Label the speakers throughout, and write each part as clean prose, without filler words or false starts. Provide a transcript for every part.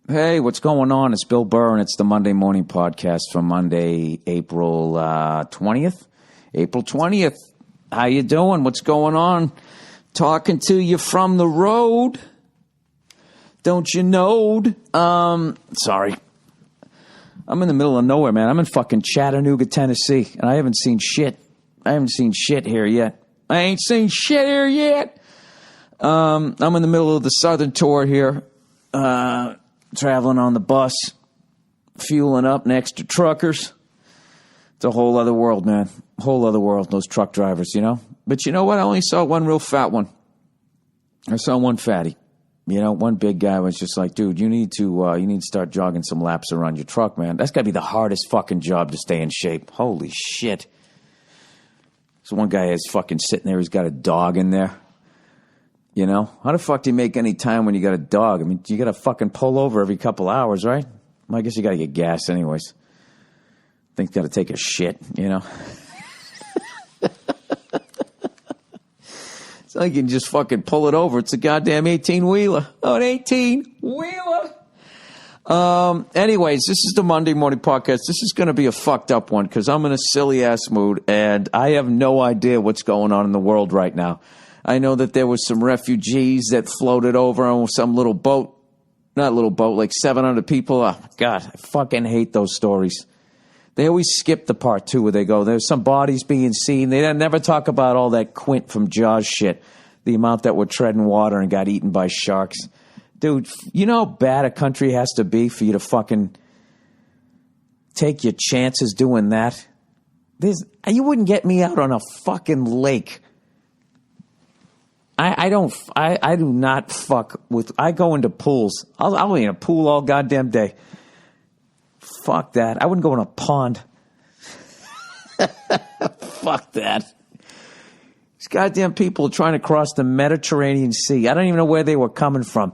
Speaker 1: Hey, what's going on? It's Bill Burr, and it's the Monday Morning Podcast for Monday, April 20th. April 20th. How you doing? What's going on? Talking to you from the road. Don't you know? Sorry. I'm in the middle of nowhere, man. I'm in fucking Chattanooga, Tennessee, and I haven't seen shit. I haven't seen shit here yet. I ain't seen shit here yet. I'm in the middle of the Southern tour here. Traveling on the bus, fueling up next to truckers. It's a whole other world, man. Whole other world, those truck drivers, you know? But you know what? I only saw one real fat one. I saw one fatty. You know, one big guy was just like, dude, you need to start jogging some laps around your truck, man. That's got to be the hardest fucking job to stay in shape. Holy shit. So one guy is fucking sitting there. He's got a dog in there. You know, how the fuck do you make any time when you got a dog? I mean, you got to fucking pull over every couple hours, right? Well, I guess you got to get gas anyways. I think got to take a shit, you know. It's like you can just fucking pull it over. It's a goddamn 18-wheeler. Oh, an 18-wheeler. Anyways, this is the Monday Morning Podcast. This is going to be a fucked up one because I'm in a silly-ass mood, and I have no idea what's going on in the world right now. I know that there was some refugees that floated over on some little boat. Not little boat, like 700 people. Oh, my God, I fucking hate those stories. They always skip the part, too, where they go, there's some bodies being seen. They never talk about all that Quint from Jaws shit, the amount that were treading water and got eaten by sharks. Dude, you know how bad a country has to be for you to fucking take your chances doing that? You wouldn't get me out on a fucking lake. I do not fuck with, I go into pools. I'll be in a pool all goddamn day. Fuck that. I wouldn't go in a pond. Fuck that. These goddamn people trying to cross the Mediterranean Sea. I don't even know where they were coming from.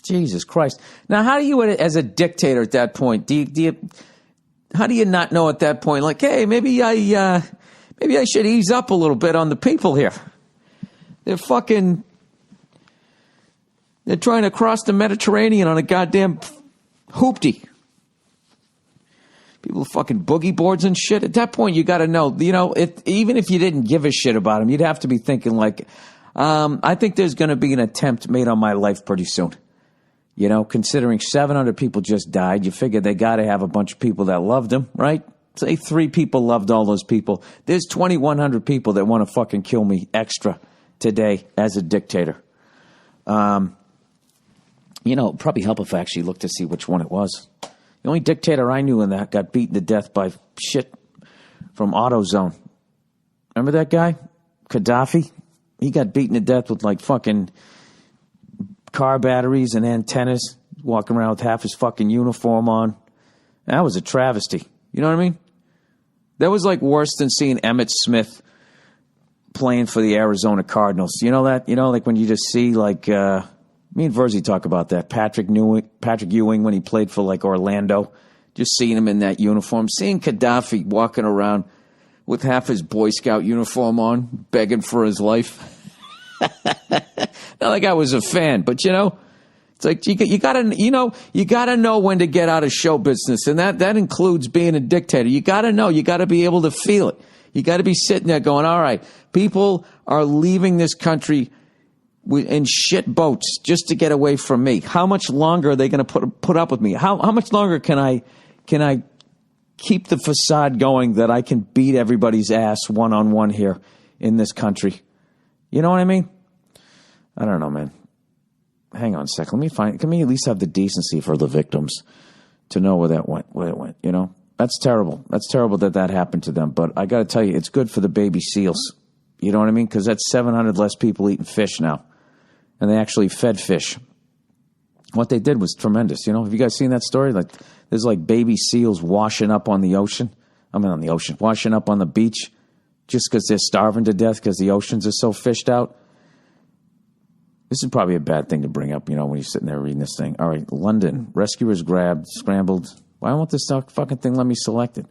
Speaker 1: Jesus Christ. Now, how do you, as a dictator at that point, how do you not know at that point, like, hey, maybe I should ease up a little bit on the people here. They're trying to cross the Mediterranean on a goddamn hoopty. People fucking boogie boards and shit. At that point, you got to know, you know, even if you didn't give a shit about them, you'd have to be thinking like, I think there's going to be an attempt made on my life pretty soon. You know, considering 700 people just died, you figure they got to have a bunch of people that loved them, right? Say 3 people loved all those people. There's 2,100 people that want to fucking kill me extra today as a dictator. You know, it'd probably help if I actually looked to see which one it was. The only dictator I knew in that got beaten to death by shit from AutoZone. Remember that guy? Gaddafi? He got beaten to death with like fucking car batteries and antennas, walking around with half his fucking uniform on. That was a travesty. You know what I mean? That was like worse than seeing Emmitt Smith playing for the Arizona Cardinals. You know that? You know, like when you just see like, me and Verzi talk about that. Patrick Ewing when he played for like Orlando, just seeing him in that uniform, seeing Gaddafi walking around with half his Boy Scout uniform on, begging for his life. Not like I was a fan, but you know, it's like you gotta know when to get out of show business, and that includes being a dictator. You gotta know, you gotta be able to feel it. You got to be sitting there going, all right, people are leaving this country in shit boats just to get away from me. How much longer are they going to put up with me? How much longer can I keep the facade going that I can beat everybody's ass one-on-one here in this country? You know what I mean? I don't know, man. Hang on a sec. Let me at least have the decency for the victims to know where it went, you know? That's terrible. That's terrible that happened to them. But I got to tell you, it's good for the baby seals. You know what I mean? Because that's 700 less people eating fish now. And they actually fed fish. What they did was tremendous. You know, have you guys seen that story? Like, there's like baby seals washing up on the ocean. Washing up on the beach just because they're starving to death because the oceans are so fished out. This is probably a bad thing to bring up, you know, when you're sitting there reading this thing. All right, London. Rescuers scrambled. Why won't this fucking thing let me select it?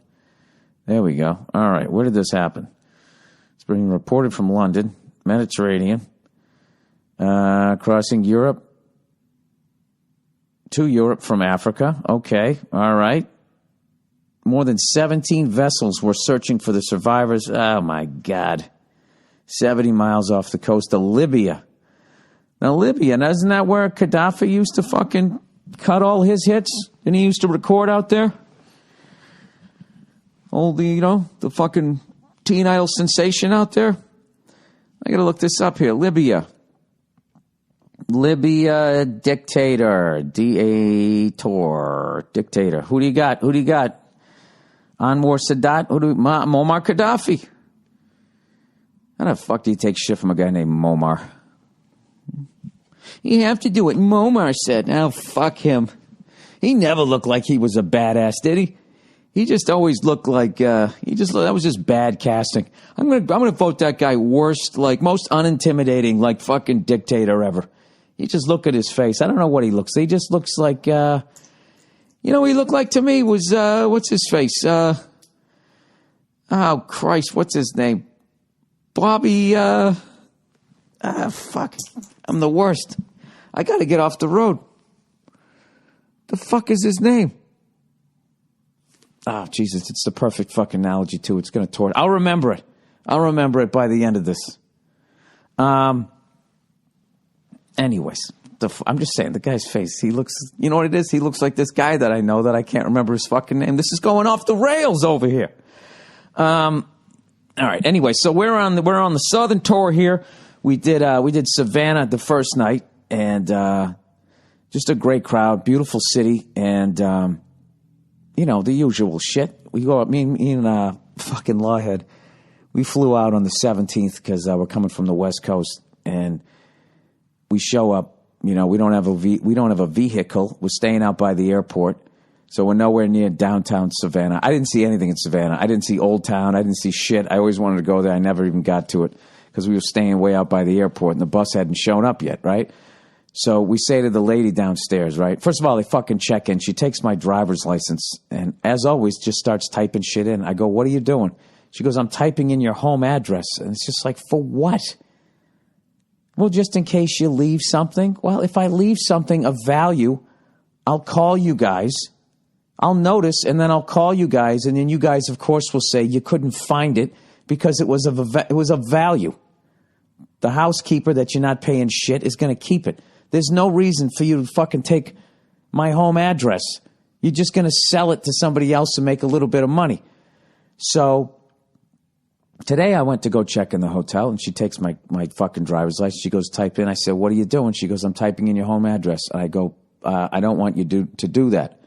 Speaker 1: There we go. All right, where did this happen? It's being reported from London, Mediterranean, crossing Europe to Europe from Africa. Okay, all right. More than 17 vessels were searching for the survivors. Oh, my God. 70 miles off the coast of Libya. Now, Libya, isn't that where Gaddafi used to fucking cut all his hits? And he used to record out there? All the, the fucking teen idol sensation out there? I gotta look this up here. Libya dictator. Dictator. Who do you got? Anwar Sadat? Muammar Gaddafi. How the fuck do you take shit from a guy named Muammar? You have to do what Muammar said. Oh, fuck him. He never looked like he was a badass, did he? He just always looked like that was just bad casting. I'm gonna vote that guy worst, like most unintimidating, like fucking dictator ever. You just look at his face. I don't know what he looks. He just looks like what he looked like to me was what's his face? Oh Christ, what's his name? Bobby fuck. I'm the worst. I gotta get off the road. The fuck is his name? Oh, Jesus, it's the perfect fucking analogy, too. It's going to torture. I'll remember it. By the end of this. Anyways, I'm just saying, the guy's face, he looks, you know what it is? He looks like this guy that I know that I can't remember his fucking name. This is going off the rails over here. All right, anyway, so we're on the southern tour here. We did Savannah the first night, and just a great crowd, beautiful city, and the usual shit. We go up, me and fucking Lawhead, we flew out on the 17th because we're coming from the West Coast, and we show up. We don't have a vehicle. We're staying out by the airport, so we're nowhere near downtown Savannah. I didn't see anything in Savannah. I didn't see Old Town. I didn't see shit. I always wanted to go there. I never even got to it because we were staying way out by the airport, and the bus hadn't shown up yet, right? So we say to the lady downstairs, right? First of all, they fucking check in. She takes my driver's license and, as always, just starts typing shit in. I go, what are you doing? She goes, I'm typing in your home address. And it's just like, for what? Well, just in case you leave something. Well, if I leave something of value, I'll call you guys. I'll notice, and then I'll call you guys. And then you guys, of course, will say you couldn't find it because it was of value. The housekeeper that you're not paying shit is going to keep it. There's no reason for you to fucking take my home address. You're just going to sell it to somebody else and make a little bit of money. So today I went to go check in the hotel, and she takes my fucking driver's license. She goes, type in. I said, what are you doing? She goes, I'm typing in your home address. And I go, I don't want you to do that.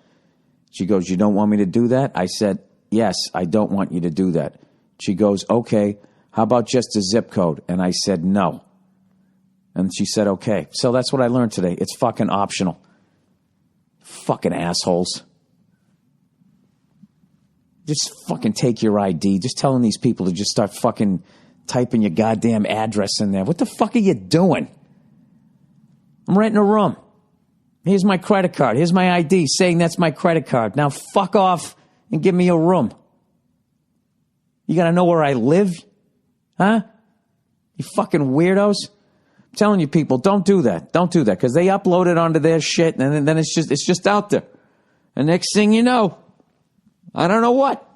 Speaker 1: She goes, you don't want me to do that? I said, yes, I don't want you to do that. She goes, okay, how about just a zip code? And I said, no. And she said, okay. So that's what I learned today. It's fucking optional. Fucking assholes. Just fucking take your ID. Just telling these people to just start fucking typing your goddamn address in there. What the fuck are you doing? I'm renting a room. Here's my credit card. Here's my ID saying that's my credit card. Now fuck off and give me a room. You gotta know where I live? Huh? You fucking weirdos. I'm telling you people, don't do that. Don't do that, because they upload it onto their shit, and then it's just out there. And next thing you know, I don't know what.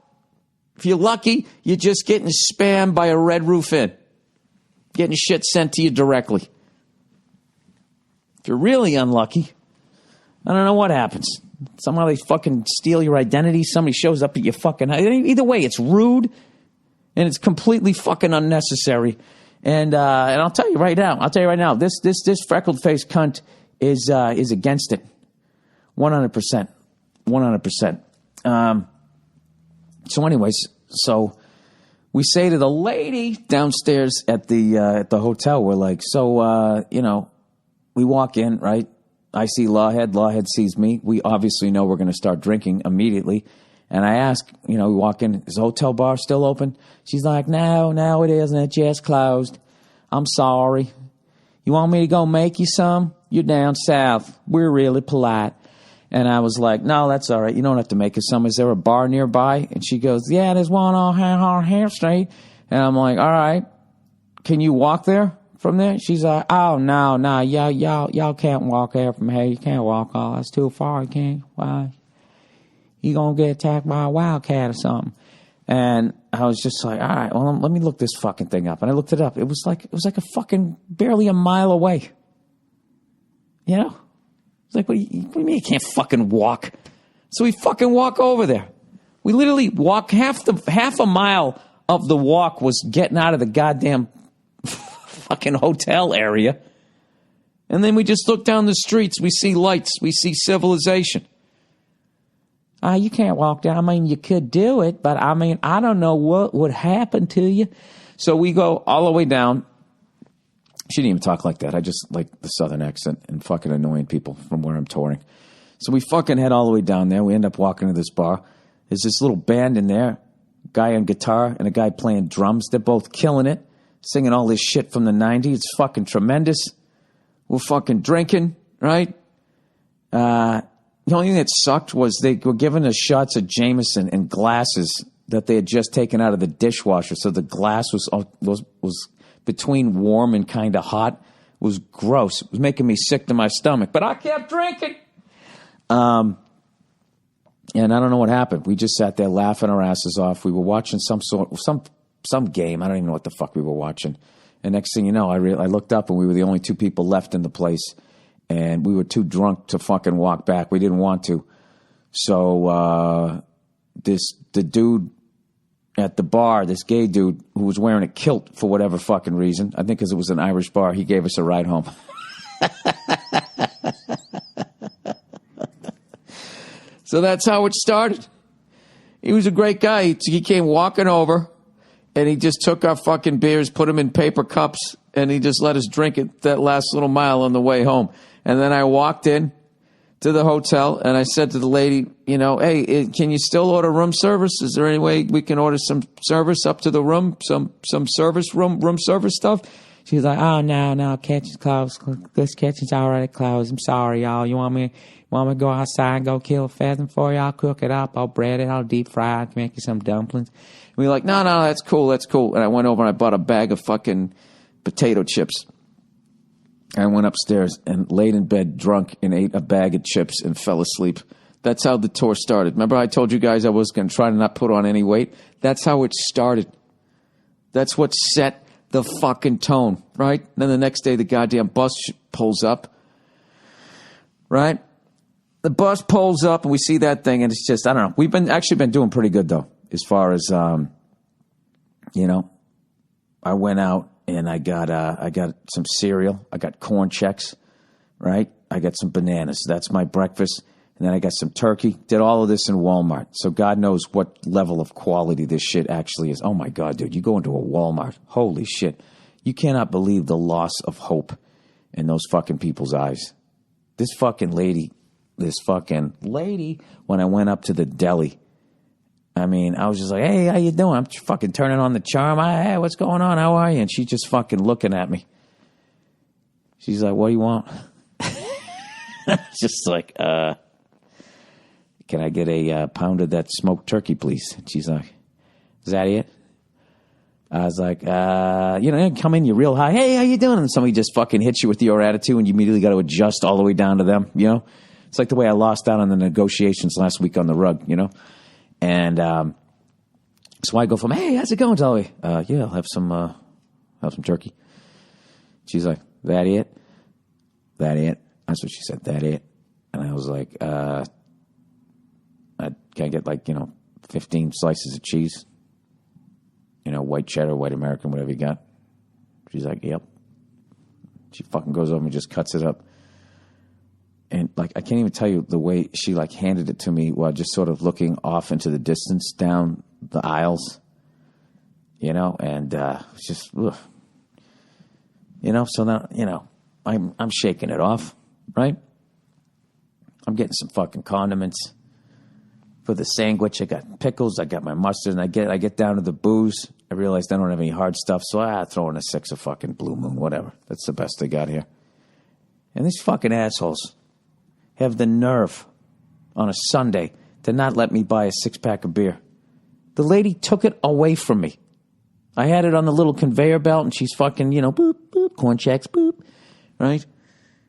Speaker 1: If you're lucky, you're just getting spammed by a Red Roof Inn. Getting shit sent to you directly. If you're really unlucky, I don't know what happens. Somehow they fucking steal your identity. Somebody shows up at your fucking house. Either way, it's rude, and it's completely fucking unnecessary. And I'll tell you right now, this freckled faced cunt is against it, 100%. So, anyways, we say to the lady downstairs at the hotel, we're like, we walk in, right? I see Lawhead. Lawhead sees me. We obviously know we're going to start drinking immediately. And I ask, we walk in, is the hotel bar still open? She's like, no, it isn't. It just closed. I'm sorry. You want me to go make you some? You're down south. We're really polite. And I was like, no, that's all right. You don't have to make us some. Is there a bar nearby? And she goes, yeah, there's one on Half Street. And I'm like, all right. Can you walk there? from there? She's like, oh, no, y'all can't walk there from here. You can't walk all. That's too far. You can't. Why? You gonna get attacked by a wildcat or something. And I was just like, all right, well, let me look this fucking thing up. And I looked it up. It was like a fucking barely a mile away. You know? It's like, what do you mean you can't fucking walk? So we fucking walk over there. We literally walk half a mile of the walk was getting out of the goddamn fucking hotel area. And then we just look down the streets. We see lights. We see civilization. You can't walk down. I mean, you could do it, but I mean, I don't know what would happen to you. So we go all the way down. She didn't even talk like that. I just like the southern accent and fucking annoying people from where I'm touring. So we fucking head all the way down there. We end up walking to this bar. There's this little band in there, a guy on guitar and a guy playing drums. They're both killing it, singing all this shit from the 90s. It's fucking tremendous. We're fucking drinking, right? The only thing that sucked was they were giving us shots of Jameson in glasses that they had just taken out of the dishwasher. So the glass was between warm and kind of hot. It was gross. It was making me sick to my stomach. But I kept drinking. And I don't know what happened. We just sat there laughing our asses off. We were watching some game. I don't even know what the fuck we were watching. And next thing you know, I looked up and we were the only two people left in the place. And we were too drunk to fucking walk back. We didn't want to. So the dude at the bar, this gay dude who was wearing a kilt for whatever fucking reason, I think because it was an Irish bar, he gave us a ride home. So that's how it started. He was a great guy. He came walking over, and he just took our fucking beers, put them in paper cups, and he just let us drink it that last little mile on the way home. And then I walked in to the hotel, and I said to the lady, you know, hey, can you still order room service? Is there any way we can order some service up to the room, some service room service stuff? She was like, oh, no, kitchen's closed. This kitchen's already closed. I'm sorry, y'all. You want me to go outside and go kill a pheasant for you? I'll cook it up. I'll bread it. I'll deep fry it. Make you some dumplings. And we were like, no, that's cool. And I went over and I bought a bag of fucking potato chips. I went upstairs and laid in bed drunk and ate a bag of chips and fell asleep. That's how the tour started. Remember I told you guys I was going to try to not put on any weight? That's how it started. That's what set the fucking tone, right? Then the next day the goddamn bus pulls up, right? The bus pulls up and we see that thing and it's just, I don't know. We've been doing pretty good though, as far as, you know, I went out and I got some cereal. I got corn checks, right? I got some bananas. That's my breakfast. And then I got some turkey. Did all of this in Walmart. So God knows what level of quality this shit actually is. Oh my God, dude. You go into a Walmart. Holy shit. You cannot believe the loss of hope in those fucking people's eyes. This fucking lady, when I went up to the deli, I mean, I was just like, hey, how you doing? I'm fucking turning on the charm. Hey, what's going on? How are you? And she's just fucking looking at me. She's like, what do you want? Just like, can I get a pound of that smoked turkey, please? And she's like, is that it? I was like, you know, come in, you're real high. Hey, how you doing? And somebody just fucking hits you with your attitude and you immediately got to adjust all the way down to them, you know? It's like the way I lost out on the negotiations last week on the rug, you know? And so I go from, hey, how's it going, Dolly? Yeah, I'll have some turkey. She's like, that it? That it? That's what she said, that it? And I was like, can I get 15 slices of cheese? You know, white cheddar, white American, whatever you got. She's like, yep. She fucking goes over and just cuts it up. And, I can't even tell you the way she, handed it to me while just sort of looking off into the distance down the aisles. You know, and it's just, ugh. You know, so now, you know, I'm shaking it off, right? I'm getting some fucking condiments for the sandwich. I got pickles, I got my mustard, and I get down to the booze. I realized I don't have any hard stuff, so I throw in a 6 of fucking Blue Moon, whatever. That's the best they got here. And these fucking assholes have the nerve on a Sunday to not let me buy a 6-pack of beer. The lady took it away from me. I had it on the little conveyor belt, and she's fucking, you know, boop, boop, boop. Corn checks, boop. Right?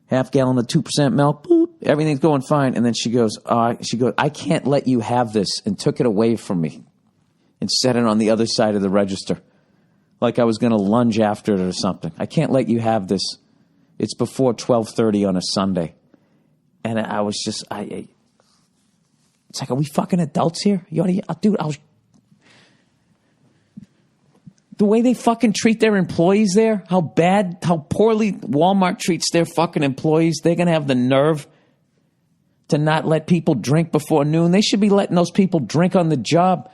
Speaker 1: Half gallon of 2% milk, boop. Everything's going fine. And then she goes, I can't let you have this, and took it away from me and set it on the other side of the register. Like I was going to lunge after it or something. I can't let you have this. It's before 12:30 on a Sunday. And I was just, it's like, are we fucking adults here? Dude, the way they fucking treat their employees there, how poorly Walmart treats their fucking employees, they're going to have the nerve to not let people drink before noon. They should be letting those people drink on the job.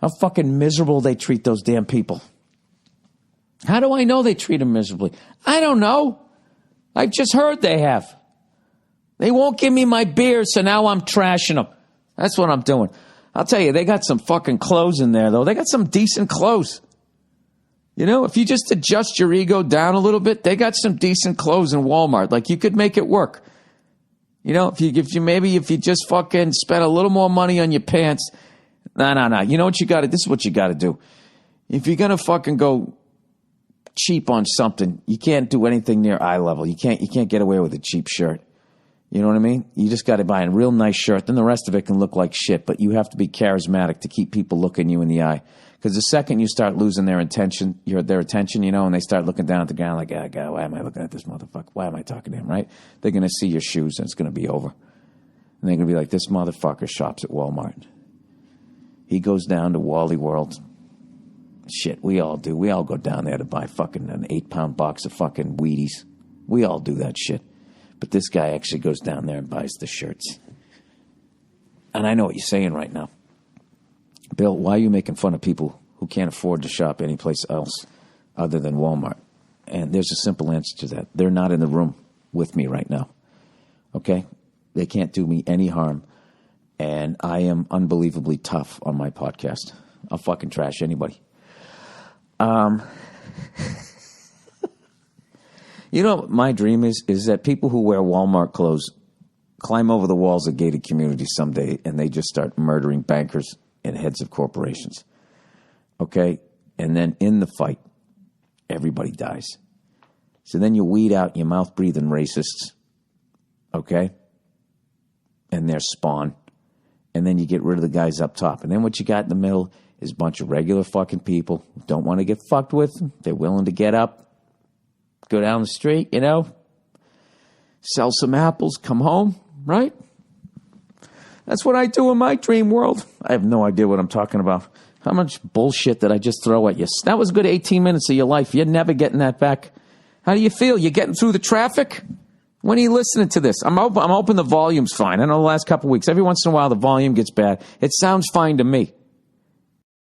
Speaker 1: How fucking miserable they treat those damn people. How do I know they treat them miserably? I don't know. I've just heard they have. They won't give me my beer, so now I'm trashing them. That's what I'm doing. I'll tell you, they got some fucking clothes in there, though. They got some decent clothes. You know, if you just adjust your ego down a little bit, they got some decent clothes in Walmart. Like, you could make it work. You know, if you just fucking spend a little more money on your pants. No. You know what you got to, this is what you got to do. If you're going to fucking go cheap on something, you can't do anything near eye level. You can't get away with a cheap shirt. You know what I mean? You just got to buy a real nice shirt. Then the rest of it can look like shit, but you have to be charismatic to keep people looking you in the eye. Because the second you start losing their attention, you know, and they start looking down at the ground like, God, why am I looking at this motherfucker? Why am I talking to him, right? They're going to see your shoes and it's going to be over. And they're going to be like, this motherfucker shops at Walmart. He goes down to Wally World. Shit, we all do. We all go down there to buy fucking an 8-pound box of fucking Wheaties. We all do that shit. But this guy actually goes down there and buys the shirts. And I know what you're saying right now. Bill, why are you making fun of people who can't afford to shop anyplace else other than Walmart? And there's a simple answer to that. They're not in the room with me right now. Okay? They can't do me any harm. And I am unbelievably tough on my podcast. I'll fucking trash anybody. You know what my dream is that people who wear Walmart clothes climb over the walls of gated communities someday and they just start murdering bankers and heads of corporations. Okay? And then in the fight, everybody dies. So then you weed out your mouth-breathing racists. Okay? And their spawn. And then you get rid of the guys up top. And then what you got in the middle is a bunch of regular fucking people who don't want to get fucked with. They're willing to get up, go down the street, you know, sell some apples, come home, right? That's what I do in my dream world. I have no idea what I'm talking about. How much bullshit did I just throw at you? That was a good 18 minutes of your life. You're never getting that back. How do you feel? You getting through the traffic? When are you listening to this? I'm hoping the volume's fine. I know the last couple of weeks, every once in a while, the volume gets bad. It sounds fine to me.